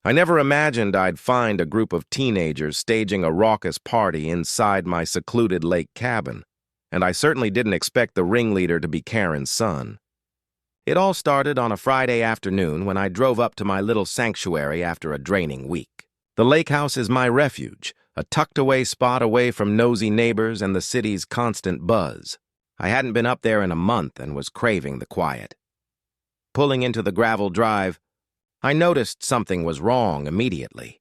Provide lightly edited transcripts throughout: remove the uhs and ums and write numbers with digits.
I never imagined I'd find a group of teenagers staging a raucous party inside my secluded lake cabin, and I certainly didn't expect the ringleader to be Karen's son. It all started on a Friday afternoon when I drove up to my little sanctuary after a draining week. The lake house is my refuge, a tucked-away spot away from nosy neighbors and the city's constant buzz. I hadn't been up there in a month and was craving the quiet. Pulling into the gravel drive, I noticed something was wrong immediately.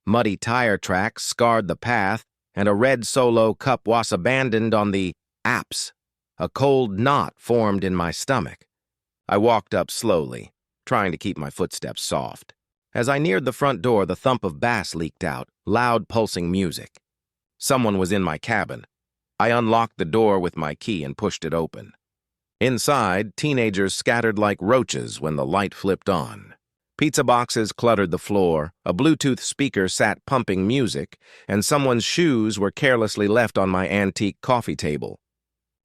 Muddy tire tracks scarred the path, and a red Solo cup was abandoned on the apps. A cold knot formed in my stomach. I walked up slowly, trying to keep my footsteps soft. As I neared the front door, the thump of bass leaked out, loud pulsing music. Someone was in my cabin. I unlocked the door with my key and pushed it open. Inside, teenagers scattered like roaches when the light flipped on. Pizza boxes cluttered the floor, a Bluetooth speaker sat pumping music, and someone's shoes were carelessly left on my antique coffee table.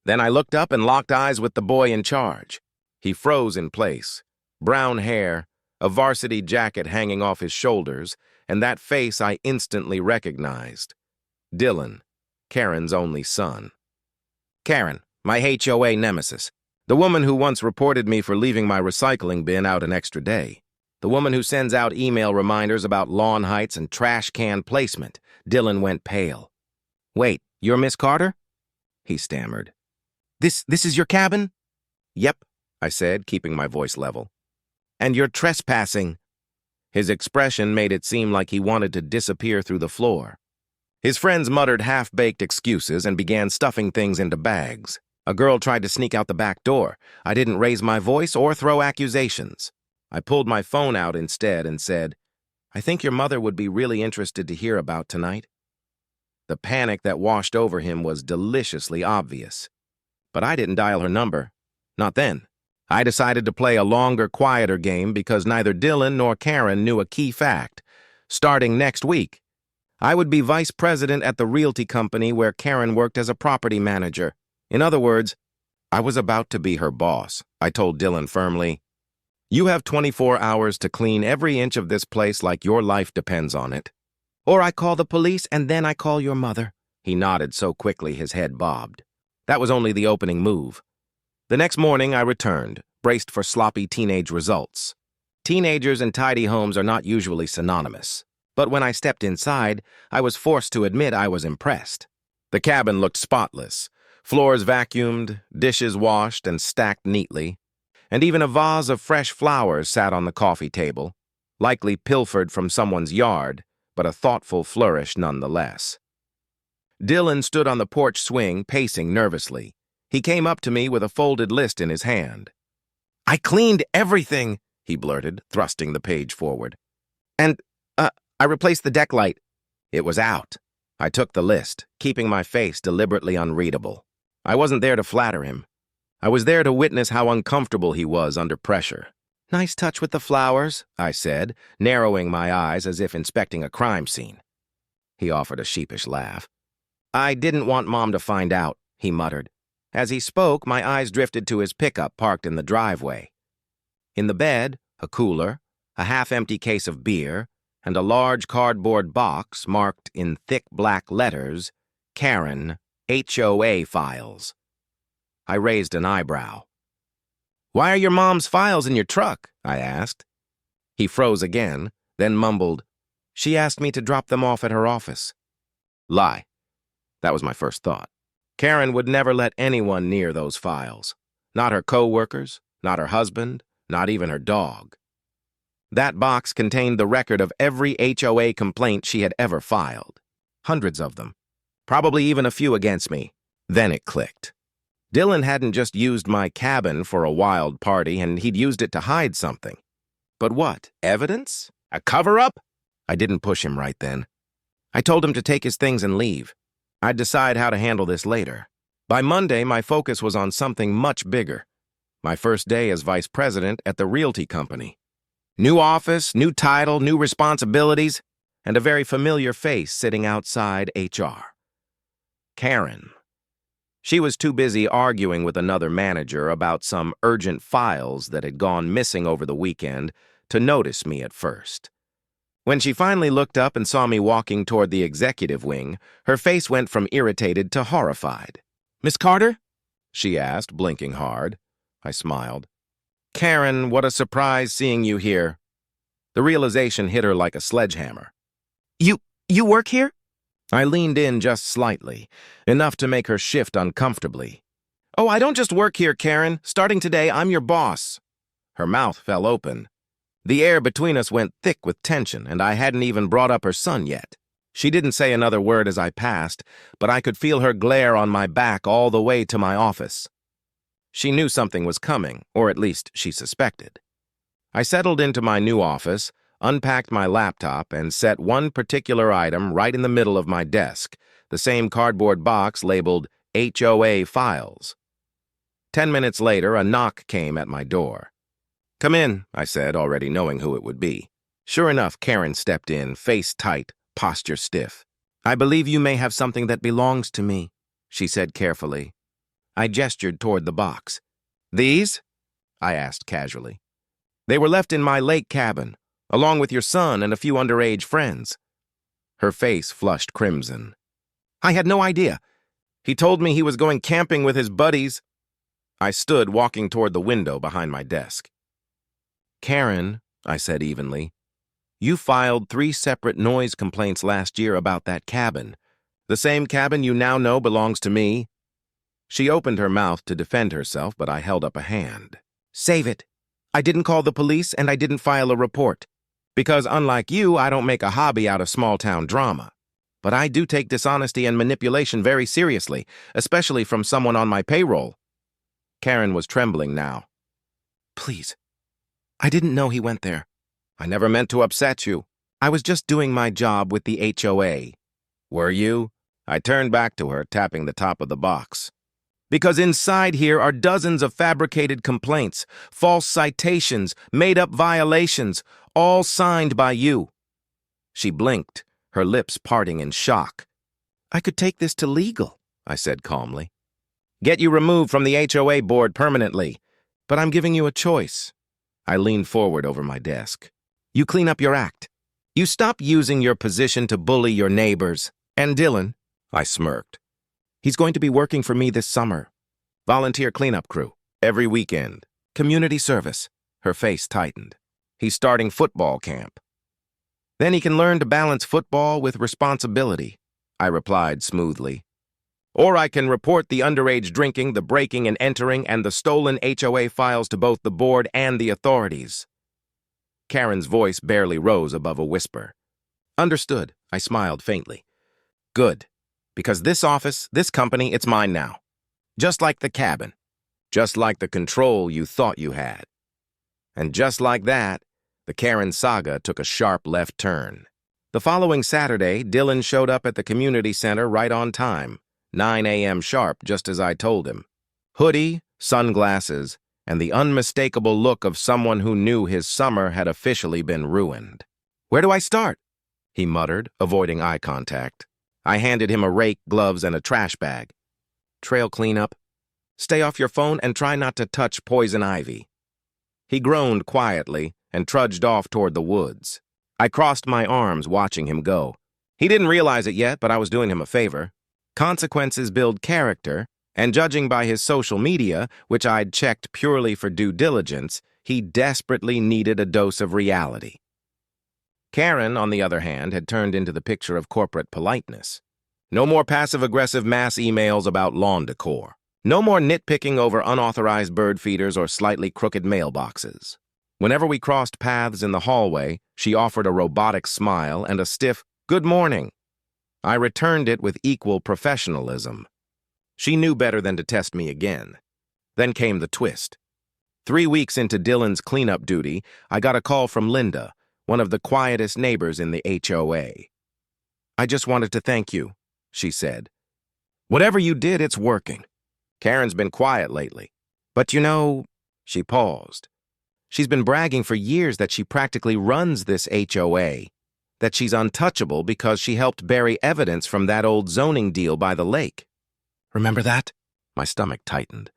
Then I looked up and locked eyes with the boy in charge. He froze in place. Brown hair, a varsity jacket hanging off his shoulders, and that face I instantly recognized. Dylan, Karen's only son. Karen, my HOA nemesis. The woman who once reported me for leaving my recycling bin out an extra day. The woman who sends out email reminders about lawn heights and trash can placement. Dylan went pale. "Wait, you're Miss Carter?" he stammered. This is your cabin?" "Yep," I said, keeping my voice level. "And you're trespassing." His expression made it seem like he wanted to disappear through the floor. His friends muttered half-baked excuses and began stuffing things into bags. A girl tried to sneak out the back door. I didn't raise my voice or throw accusations. I pulled my phone out instead and said, "I think your mother would be really interested to hear about tonight." The panic that washed over him was deliciously obvious. But I didn't dial her number. Not then. I decided to play a longer, quieter game because neither Dylan nor Karen knew a key fact. Starting next week, I would be vice president at the realty company where Karen worked as a property manager. In other words, I was about to be her boss. I told Dylan firmly, "You have 24 hours to clean every inch of this place like your life depends on it. Or I call the police and then I call your mother." He nodded so quickly his head bobbed. That was only the opening move. The next morning I returned, braced for sloppy teenage results. Teenagers and tidy homes are not usually synonymous. But when I stepped inside, I was forced to admit I was impressed. The cabin looked spotless. Floors vacuumed, dishes washed and stacked neatly, and even a vase of fresh flowers sat on the coffee table, likely pilfered from someone's yard, but a thoughtful flourish nonetheless. Dylan stood on the porch swing, pacing nervously. He came up to me with a folded list in his hand. "I cleaned everything," he blurted, thrusting the page forward. "And, I replaced the deck light." It was out. I took the list, keeping my face deliberately unreadable. I wasn't there to flatter him. I was there to witness how uncomfortable he was under pressure. "Nice touch with the flowers," I said, narrowing my eyes as if inspecting a crime scene. He offered a sheepish laugh. "I didn't want Mom to find out," he muttered. As he spoke, my eyes drifted to his pickup parked in the driveway. In the bed, a cooler, a half-empty case of beer, and a large cardboard box marked in thick black letters, Karen, HOA files. I raised an eyebrow. "Why are your mom's files in your truck?" I asked. He froze again, then mumbled, "She asked me to drop them off at her office." Lie. That was my first thought. Karen would never let anyone near those files. Not her co-workers, not her husband, not even her dog. That box contained the record of every HOA complaint she had ever filed. Hundreds of them. Probably even a few against me. Then it clicked. Dylan hadn't just used my cabin for a wild party, and he'd used it to hide something. But what? Evidence? A cover-up? I didn't push him right then. I told him to take his things and leave. I'd decide how to handle this later. By Monday, my focus was on something much bigger. My first day as vice president at the realty company. New office, new title, new responsibilities, and a very familiar face sitting outside HR. Karen. She was too busy arguing with another manager about some urgent files that had gone missing over the weekend to notice me at first. When she finally looked up and saw me walking toward the executive wing, her face went from irritated to horrified. "Miss Carter?" she asked, blinking hard. I smiled. "Karen, what a surprise seeing you here." The realization hit her like a sledgehammer. You work here?" I leaned in just slightly, enough to make her shift uncomfortably. "Oh, I don't just work here, Karen. Starting today, I'm your boss." Her mouth fell open. The air between us went thick with tension, and I hadn't even brought up her son yet. She didn't say another word as I passed, but I could feel her glare on my back all the way to my office. She knew something was coming, or at least she suspected. I settled into my new office, unpacked my laptop, and set one particular item right in the middle of my desk, the same cardboard box labeled HOA files. 10 minutes later, a knock came at my door. "Come in," I said, already knowing who it would be. Sure enough, Karen stepped in, face tight, posture stiff. "I believe you may have something that belongs to me," she said carefully. I gestured toward the box. "These?" I asked casually. "They were left in my lake cabin, along with your son and a few underage friends." Her face flushed crimson. "I had no idea. He told me he was going camping with his buddies." I stood walking toward the window behind my desk. "Karen," I said evenly, "you filed 3 separate noise complaints last year about that cabin. The same cabin you now know belongs to me." She opened her mouth to defend herself, but I held up a hand. "Save it. I didn't call the police and I didn't file a report. Because unlike you, I don't make a hobby out of small-town drama. But I do take dishonesty and manipulation very seriously, especially from someone on my payroll." Karen was trembling now. "Please. I didn't know he went there. I never meant to upset you. I was just doing my job with the HOA." "Were you?" I turned back to her, tapping the top of the box. "Because inside here are dozens of fabricated complaints, false citations, made-up violations, all signed by you." She blinked, her lips parting in shock. "I could take this to legal," I said calmly. "Get you removed from the HOA board permanently. But I'm giving you a choice." I leaned forward over my desk. "You clean up your act. You stop using your position to bully your neighbors. And Dylan," I smirked, "he's going to be working for me this summer. Volunteer cleanup crew, every weekend. Community service." Her face tightened. "He's starting football camp. Then he can learn to balance football with responsibility," I replied smoothly. "Or I can report the underage drinking, the breaking and entering, and the stolen HOA files to both the board and the authorities." Karen's voice barely rose above a whisper. "Understood," I smiled faintly. "Good. Because this office, this company, it's mine now. Just like the cabin. Just like the control you thought you had." And just like that, the Karen saga took a sharp left turn. The following Saturday, Dylan showed up at the community center right on time, 9 a.m. sharp, just as I told him. Hoodie, sunglasses, and the unmistakable look of someone who knew his summer had officially been ruined. "Where do I start?" he muttered, avoiding eye contact. I handed him a rake, gloves, and a trash bag. "Trail cleanup. Stay off your phone and try not to touch poison ivy." He groaned quietly and trudged off toward the woods. I crossed my arms, watching him go. He didn't realize it yet, but I was doing him a favor. Consequences build character, and judging by his social media, which I'd checked purely for due diligence, he desperately needed a dose of reality. Karen, on the other hand, had turned into the picture of corporate politeness. No more passive-aggressive mass emails about lawn decor. No more nitpicking over unauthorized bird feeders or slightly crooked mailboxes. Whenever we crossed paths in the hallway, she offered a robotic smile and a stiff, "Good morning." I returned it with equal professionalism. She knew better than to test me again. Then came the twist. 3 weeks into Dylan's cleanup duty, I got a call from Linda, one of the quietest neighbors in the HOA. "I just wanted to thank you," she said. "Whatever you did, it's working. Karen's been quiet lately. But you know," she paused. "She's been bragging for years that she practically runs this HOA, that she's untouchable because she helped bury evidence from that old zoning deal by the lake. Remember that?" My stomach tightened.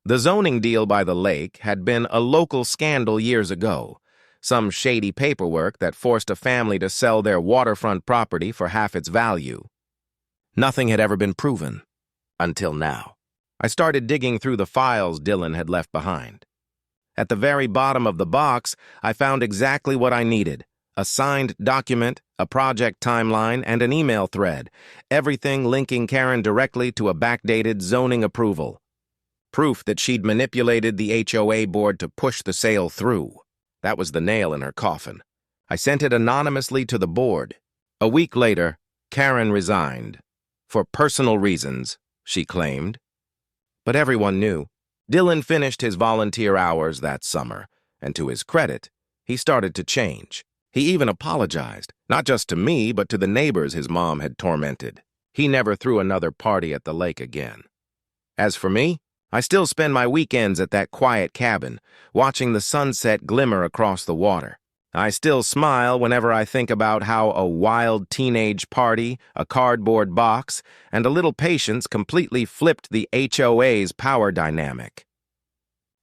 The zoning deal by the lake had been a local scandal years ago. some shady paperwork that forced a family to sell their waterfront property for half its value. Nothing had ever been proven, until now. I started digging through the files Dylan had left behind. At the very bottom of the box, I found exactly what I needed: a signed document, a project timeline, and an email thread, everything linking Karen directly to a backdated zoning approval. Proof that she'd manipulated the HOA board to push the sale through. That was the nail in her coffin. I sent it anonymously to the board. A week later, Karen resigned. For personal reasons, she claimed. But everyone knew. Dylan finished his volunteer hours that summer, and to his credit, he started to change. He even apologized, not just to me, but to the neighbors his mom had tormented. He never threw another party at the lake again. As for me, I still spend my weekends at that quiet cabin, watching the sunset glimmer across the water. I still smile whenever I think about how a wild teenage party, a cardboard box, and a little patience completely flipped the HOA's power dynamic.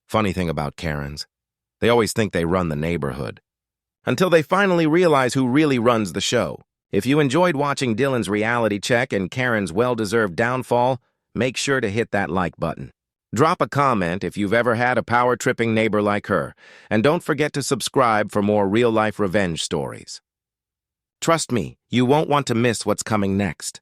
Funny thing about Karens, they always think they run the neighborhood, until they finally realize who really runs the show. If you enjoyed watching Dylan's reality check and Karen's well-deserved downfall, make sure to hit that like button. Drop a comment if you've ever had a power-tripping neighbor like her, and don't forget to subscribe for more real-life revenge stories. Trust me, you won't want to miss what's coming next.